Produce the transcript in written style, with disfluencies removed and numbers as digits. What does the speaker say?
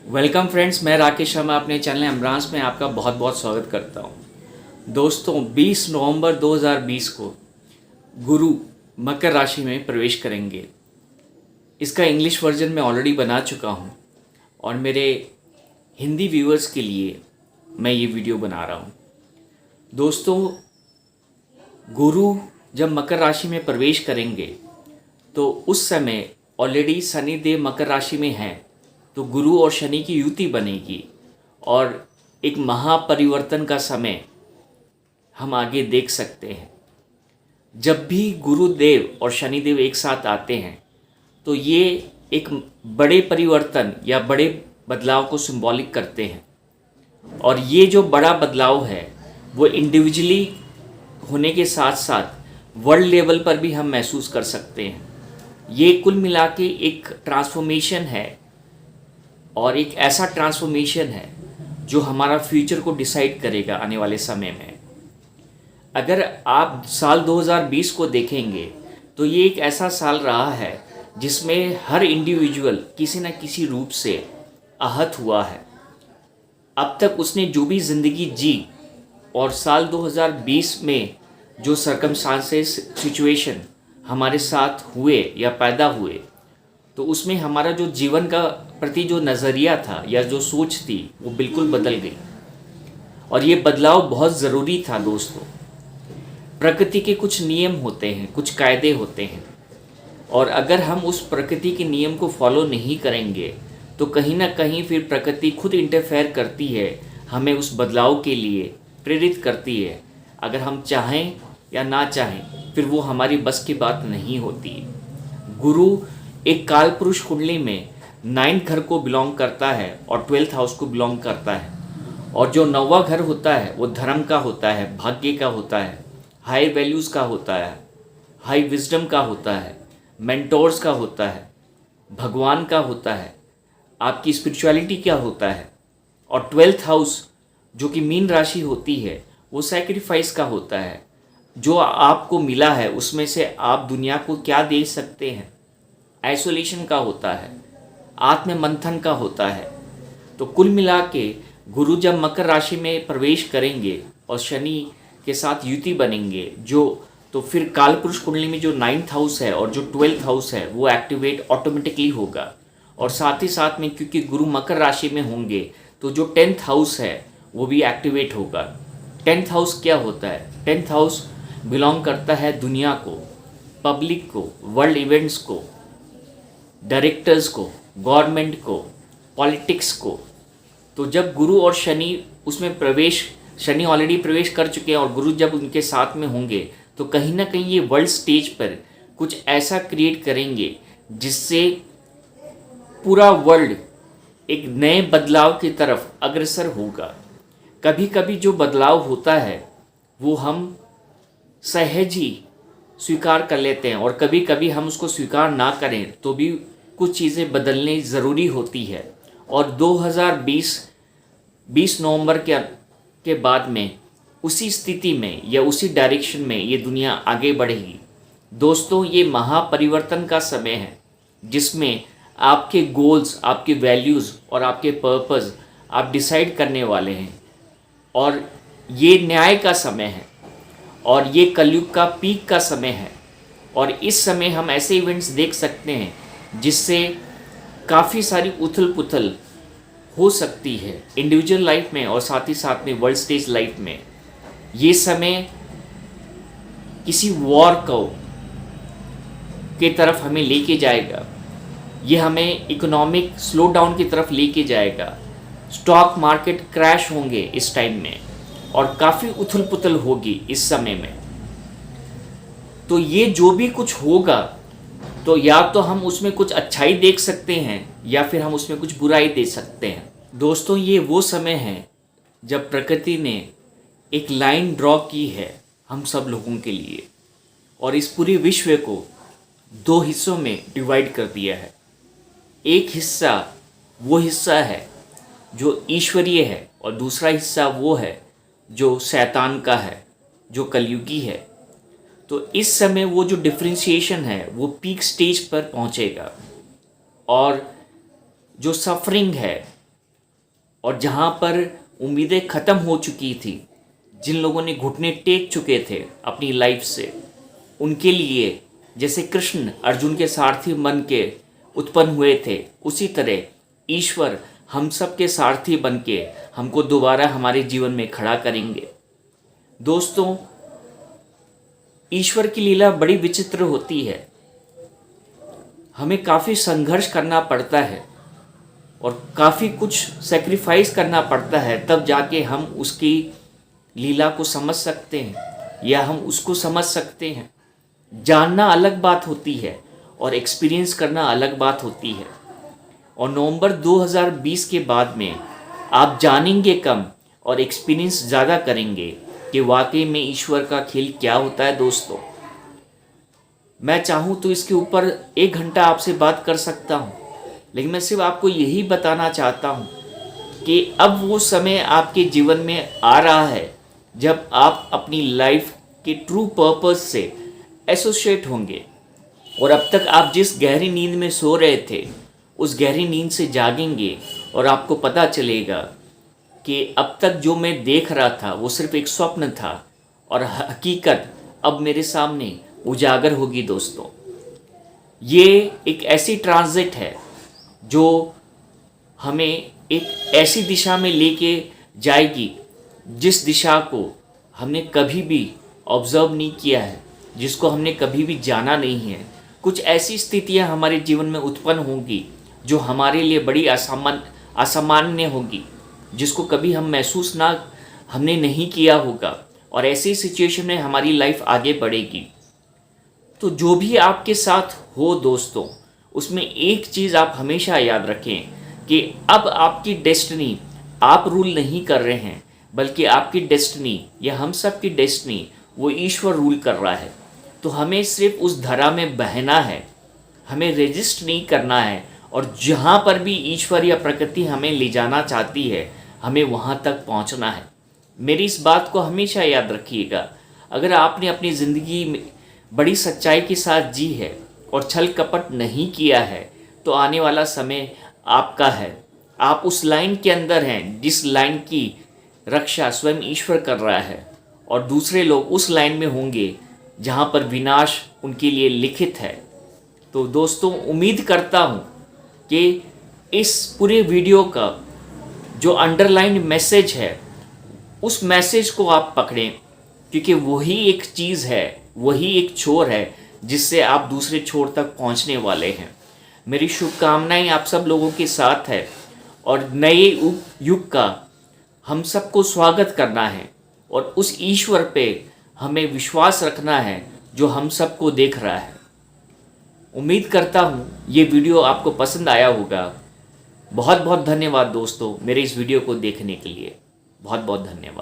Welcome friends, मैं राकेश शर्मा अपने channel एम्ब्रांस में आपका बहुत बहुत स्वागत करता हूं। दोस्तों 20 नवंबर 2020 को गुरु मकर राशि में प्रवेश करेंगे। इसका इंग्लिश वर्जन मैं ऑलरेडी बना चुका हूं और मेरे हिंदी व्यूअर्स के लिए मैं ये वीडियो बना रहा हूं। दोस्तों, गुरु जब मकर राशि में प्रवेश करेंगे तो उस समय ऑलरेडी शनि देव मकर राशि में हैं, तो गुरु और शनि की युति बनेगी और एक महापरिवर्तन का समय हम आगे देख सकते हैं। जब भी गुरुदेव और शनिदेव एक साथ आते हैं तो ये एक बड़े परिवर्तन या बड़े बदलाव को सिंबॉलिक करते हैं, और ये जो बड़ा बदलाव है वो इंडिविजुअली होने के साथ साथ वर्ल्ड लेवल पर भी हम महसूस कर सकते हैं। ये कुल मिला के एक ट्रांसफॉर्मेशन है और एक ऐसा ट्रांसफॉर्मेशन है जो हमारा फ्यूचर को डिसाइड करेगा आने वाले समय में। अगर आप साल 2020 को देखेंगे तो ये एक ऐसा साल रहा है जिसमें हर इंडिविजुअल किसी न किसी रूप से आहत हुआ है। अब तक उसने जो भी ज़िंदगी जी और साल 2020 में जो सर्कमस्टांसेस सिचुएशन हमारे साथ हुए या पैदा हुए, तो उसमें हमारा जो जीवन का प्रति जो नज़रिया था या जो सोच थी वो बिल्कुल बदल गई, और ये बदलाव बहुत ज़रूरी था। दोस्तों, प्रकृति के कुछ नियम होते हैं, कुछ कायदे होते हैं, और अगर हम उस प्रकृति के नियम को फॉलो नहीं करेंगे तो कहीं ना कहीं फिर प्रकृति खुद इंटरफेयर करती है, हमें उस बदलाव के लिए प्रेरित करती है। अगर हम चाहें या ना चाहें फिर वो हमारी बस की बात नहीं होती। गुरु एक काल पुरुष कुंडली में 9th घर को बिलोंग करता है और 12th हाउस को बिलोंग करता है, और जो 9वां घर होता है वो धर्म का होता है, भाग्य का होता है, हाई वैल्यूज़ का होता है, हाई विजडम का होता है, मेंटोर्स का होता है, भगवान का होता है, आपकी स्पिरिचुअलिटी क्या होता है। और 12th हाउस जो कि मीन राशि होती है वो सैक्रिफाइस का होता है। जो आपको मिला है उसमें से आप दुनिया को क्या दे सकते हैं, आइसोलेशन का होता है, आत्म मंथन का होता है। तो कुल मिला के गुरु जब मकर राशि में प्रवेश करेंगे और शनि के साथ युति बनेंगे तो फिर काल पुरुष कुंडली में जो 9th हाउस है और जो 12th हाउस है वो एक्टिवेट ऑटोमेटिकली होगा। और साथ ही साथ में क्योंकि गुरु मकर राशि में होंगे तो जो 10th हाउस है वो भी एक्टिवेट होगा। 10th हाउस क्या होता है? 10th हाउस बिलोंग करता है दुनिया को, पब्लिक को, वर्ल्ड इवेंट्स को, डायरेक्टर्स को, गवर्नमेंट को, पॉलिटिक्स को। तो जब गुरु और शनि उसमें शनि ऑलरेडी प्रवेश कर चुके हैं और गुरु जब उनके साथ में होंगे तो कहीं ना कहीं ये वर्ल्ड स्टेज पर कुछ ऐसा क्रिएट करेंगे जिससे पूरा वर्ल्ड एक नए बदलाव की तरफ अग्रसर होगा। कभी कभी जो बदलाव होता है वो हम सहज ही स्वीकार कर लेते हैं, और कभी कभी हम उसको स्वीकार ना करें तो भी कुछ चीज़ें बदलनी ज़रूरी होती है। और 2020 नवंबर के बाद में उसी स्थिति में या उसी डायरेक्शन में ये दुनिया आगे बढ़ेगी। दोस्तों, ये महापरिवर्तन का समय है जिसमें आपके गोल्स, आपके वैल्यूज़ और आपके पर्पस आप डिसाइड करने वाले हैं, और ये न्याय का समय है और ये कलयुग का पीक का समय है। और इस समय हम ऐसे इवेंट्स देख सकते हैं जिससे काफ़ी सारी उथल पुथल हो सकती है इंडिविजुअल लाइफ में और साथ ही साथ में वर्ल्ड स्टेज लाइफ में। ये समय किसी वॉर के तरफ हमें लेके जाएगा, ये हमें इकोनॉमिक स्लो डाउन की तरफ लेके जाएगा। स्टॉक मार्केट क्रैश होंगे इस टाइम में और काफ़ी उथल पुथल होगी इस समय में। तो ये जो भी कुछ होगा तो या तो हम उसमें कुछ अच्छाई देख सकते हैं या फिर हम उसमें कुछ बुराई देख सकते हैं। दोस्तों, ये वो समय है जब प्रकृति ने एक लाइन ड्रॉ की है हम सब लोगों के लिए, और इस पूरे विश्व को 2 हिस्सों में डिवाइड कर दिया है। एक हिस्सा वो हिस्सा है जो ईश्वरीय है और दूसरा हिस्सा वो है जो शैतान का है, जो कलयुगी है। तो इस समय वो जो डिफ्रेंशिएशन है वो पीक स्टेज पर पहुंचेगा, और जो सफरिंग है और जहाँ पर उम्मीदें ख़त्म हो चुकी थी, जिन लोगों ने घुटने टेक चुके थे अपनी लाइफ से, उनके लिए जैसे कृष्ण अर्जुन के सारथी बन के उत्पन्न हुए थे, उसी तरह ईश्वर हम सब के सारथी बन के हमको दोबारा हमारे जीवन में खड़ा करेंगे। दोस्तों, ईश्वर की लीला बड़ी विचित्र होती है। हमें काफ़ी संघर्ष करना पड़ता है और काफ़ी कुछ सेक्रीफाइस करना पड़ता है, तब जाके हम उसकी लीला को समझ सकते हैं या हम उसको समझ सकते हैं। जानना अलग बात होती है और एक्सपीरियंस करना अलग बात होती है। और नवंबर 2020 के बाद में आप जानेंगे कम और एक्सपीरियंस ज़्यादा करेंगे कि वाकई में ईश्वर का खेल क्या होता है। दोस्तों, मैं चाहूँ तो इसके ऊपर 1 घंटा आपसे बात कर सकता हूँ, लेकिन मैं सिर्फ आपको यही बताना चाहता हूँ कि अब वो समय आपके जीवन में आ रहा है जब आप अपनी लाइफ के ट्रू पर्पस से एसोसिएट होंगे। और अब तक आप जिस गहरी नींद में सो रहे थे, उस गहरी नींद से जागेंगे और आपको पता चलेगा कि अब तक जो मैं देख रहा था वो सिर्फ एक स्वप्न था और हकीकत अब मेरे सामने उजागर होगी। दोस्तों, ये एक ऐसी ट्रांजिट है जो हमें एक ऐसी दिशा में लेके जाएगी जिस दिशा को हमने कभी भी ऑब्जर्व नहीं किया है, जिसको हमने कभी भी जाना नहीं है। कुछ ऐसी स्थितियां हमारे जीवन में उत्पन्न होंगी जो हमारे लिए बड़ी असामान्य होगी, जिसको कभी हम महसूस हमने नहीं किया होगा, और ऐसी सिचुएशन में हमारी लाइफ आगे बढ़ेगी। तो जो भी आपके साथ हो दोस्तों, उसमें एक चीज़ आप हमेशा याद रखें कि अब आपकी डेस्टिनी आप रूल नहीं कर रहे हैं, बल्कि आपकी डेस्टिनी या हम सब की डेस्टिनी वो ईश्वर रूल कर रहा है। तो हमें सिर्फ उस धारा में बहना है, हमें रेजिस्ट नहीं करना है, और जहाँ पर भी ईश्वर या प्रकृति हमें ले जाना चाहती है, हमें वहाँ तक पहुँचना है। मेरी इस बात को हमेशा याद रखिएगा। अगर आपने अपनी ज़िंदगी में बड़ी सच्चाई के साथ जी है और छल कपट नहीं किया है, तो आने वाला समय आपका है। आप उस लाइन के अंदर हैं जिस लाइन की रक्षा स्वयं ईश्वर कर रहा है, और दूसरे लोग उस लाइन में होंगे जहाँ पर विनाश उनके लिए लिखित है। तो दोस्तों, उम्मीद करता हूँ कि इस पूरे वीडियो का जो अंडरलाइन मैसेज है, उस मैसेज को आप पकड़ें, क्योंकि वही एक चीज़ है, वही एक छोर है जिससे आप दूसरे छोर तक पहुंचने वाले हैं। मेरी शुभकामनाएं आप सब लोगों के साथ है, और नए युग का हम सबको स्वागत करना है, और उस ईश्वर पे हमें विश्वास रखना है जो हम सबको देख रहा है। उम्मीद करता हूँ ये वीडियो आपको पसंद आया होगा। बहुत बहुत धन्यवाद दोस्तों, मेरे इस वीडियो को देखने के लिए बहुत बहुत धन्यवाद।